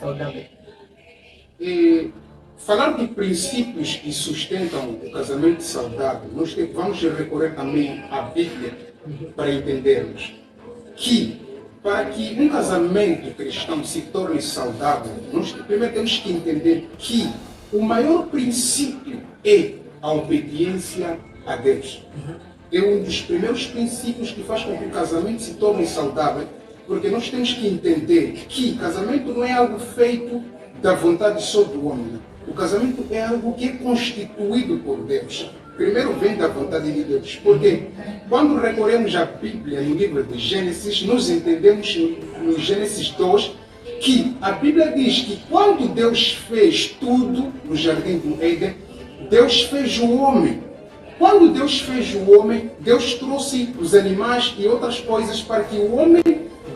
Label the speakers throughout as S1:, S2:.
S1: saudável?
S2: E falar de princípios que sustentam o casamento saudável, nós vamos recorrer também à Bíblia para entendermos que, para que um casamento cristão se torne saudável, nós primeiro temos que entender que o maior princípio é a obediência a Deus. É um dos primeiros princípios que faz com que o casamento se torne saudável, porque nós temos que entender que casamento não é algo feito da vontade só do homem. O casamento é algo que é constituído por Deus. Primeiro vem da vontade de Deus. Porque quando recorremos à Bíblia no livro de Gênesis, nós entendemos no Gênesis 2 que a Bíblia diz que quando Deus fez tudo no jardim do Éden, Deus fez o homem. Quando Deus fez o homem, Deus trouxe os animais e outras coisas para que o homem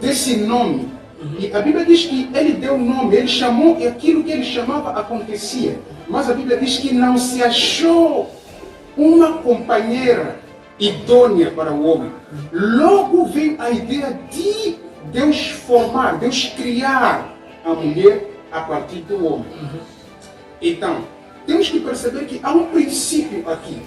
S2: desse nome. E a Bíblia diz que ele deu nome, ele chamou e aquilo que ele chamava acontecia. Mas a Bíblia diz que não se achou uma companheira idônea para o homem. Logo veio a ideia de Deus formar, Deus criar a mulher a partir do homem. Então, temos que perceber que há um princípio aqui.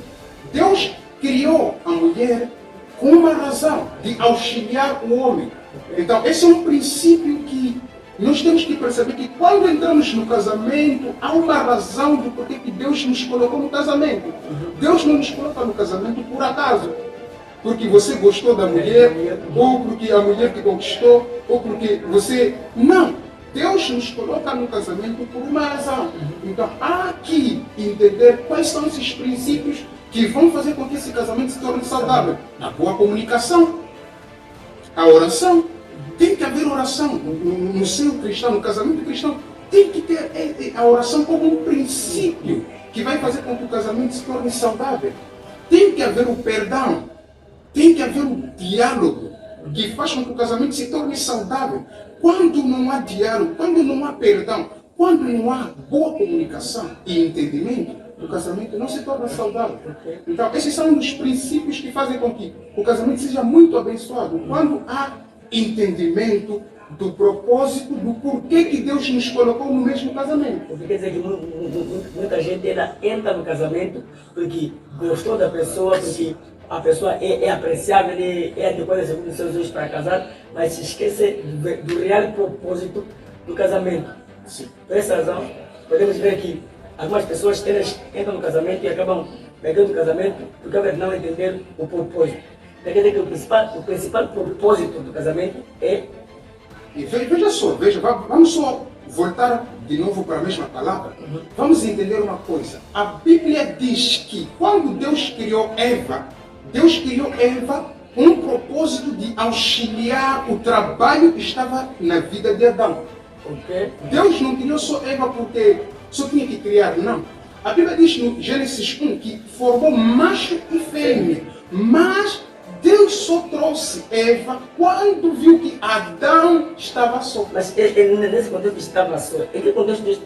S2: Deus criou a mulher com uma razão de auxiliar o homem. Então, esse é um princípio que nós temos que perceber que quando entramos no casamento, há uma razão do porquê que Deus nos colocou no casamento. Deus não nos coloca no casamento por acaso. Porque você gostou da mulher, ou porque a mulher te conquistou, ou porque você... Não! Deus nos coloca no casamento por uma razão. Então, há que entender quais são esses princípios que vão fazer com que esse casamento se torne saudável. A boa comunicação, a oração. Tem que haver oração no seio cristão, no casamento cristão. Tem que ter a oração como um princípio que vai fazer com que o casamento se torne saudável. Tem que haver o perdão. Tem que haver o diálogo que faz com que o casamento se torne saudável. Quando não há diálogo, quando não há perdão, quando não há boa comunicação e entendimento, o casamento não se torna saudável. Então, esses são um dos princípios que fazem com que o casamento seja muito abençoado. Quando há entendimento do propósito, do porquê que Deus nos colocou no mesmo casamento.
S1: Porque quer dizer que muita gente ela entra no casamento porque gostou da pessoa, porque a pessoa é apreciável, é adequada segundo os seus olhos para casar, mas se esquece do real propósito do casamento.
S2: Sim.
S1: Por essa razão, podemos ver que algumas pessoas elas entram no casamento e acabam pegando o casamento porque não entender o propósito. Quer dizer que o principal propósito do casamento é...
S2: E veja só, vamos só voltar de novo para a mesma palavra. Vamos entender uma coisa. A Bíblia diz que quando Deus criou Eva com um propósito de auxiliar o trabalho que estava na vida de Adão.
S1: Okay.
S2: Deus não criou só Eva porque só tinha que criar, não. A Bíblia diz no Gênesis 1 que formou macho e fêmea, mas Deus só trouxe Eva quando viu que Adão estava só.
S1: Mas nesse contexto estava só. Em que contexto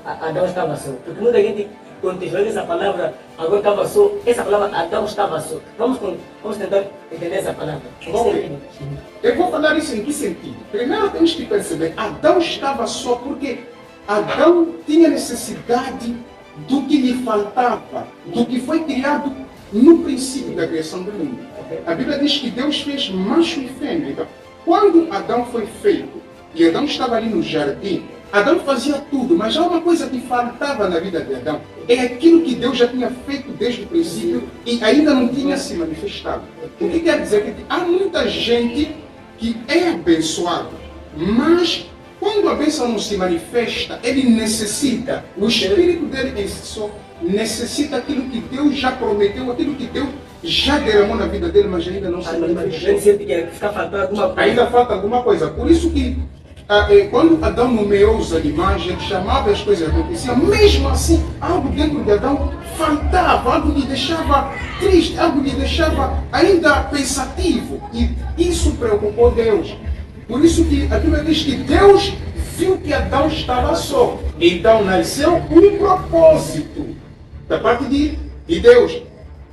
S1: Adão estava só? Porque muita gente contextualiza essa palavra, agora estava só. Essa palavra Adão estava só. Vamos tentar entender essa palavra.
S2: Okay. Eu vou falar isso em que sentido? Primeiro temos que perceber, Adão estava só porque Adão tinha necessidade do que lhe faltava, do que foi criado no princípio da criação do mundo. A Bíblia diz que Deus fez macho e fêmea. Então, quando Adão foi feito e Adão estava ali no jardim, Adão fazia tudo, mas há uma coisa que faltava na vida de Adão. É aquilo que Deus já tinha feito desde o princípio e ainda não tinha se manifestado. O que quer dizer? Que há muita gente que é abençoado, mas quando a bênção não se manifesta, ele necessita, o espírito dele em si só necessita aquilo que Deus já prometeu, aquilo que Deus já derramou na vida dele, mas ainda não se manifestou.
S1: Ele sente que está faltando alguma coisa.
S2: Ainda falta alguma coisa. Por isso que quando Adão nomeou os animais, ele chamava as coisas aconteciam, mesmo assim, algo dentro de Adão faltava, algo lhe deixava triste, algo lhe deixava ainda pensativo. E isso preocupou Deus. Por isso que a Bíblia diz que Deus viu que Adão estava só. Então nasceu um propósito da parte de Deus.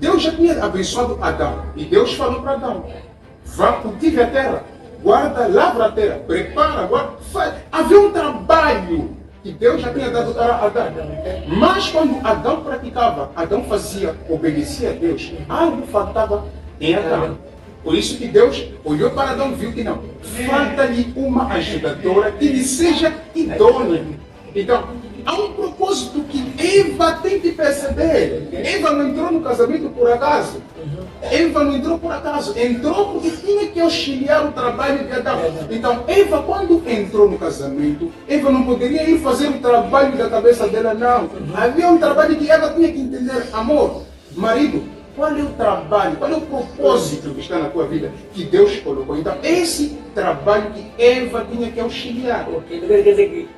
S2: Deus já tinha abençoado Adão. E Deus falou para Adão: vá, cultive a terra, guarda, lavra a terra, prepara, guarda, faz. Havia um trabalho que Deus já tinha dado a Adão. Mas quando Adão praticava, Adão fazia, obedecia a Deus, algo faltava em Adão. Por isso que Deus olhou para Adão e viu que não, falta-lhe uma ajudadora que lhe seja idônea. Então, há um propósito que Eva tem que perceber. Eva não entrou no casamento por acaso. Eva não entrou por acaso. Entrou porque tinha que auxiliar o trabalho de Adão. Então, Eva, quando entrou no casamento, Eva não poderia ir fazer o trabalho da cabeça dela, não. Havia um trabalho que Eva tinha que entender. Amor, marido, qual é o trabalho, qual é o propósito que está na tua vida que Deus colocou? Então, esse trabalho que Eva tinha que auxiliar.
S1: Ok, não quer dizer que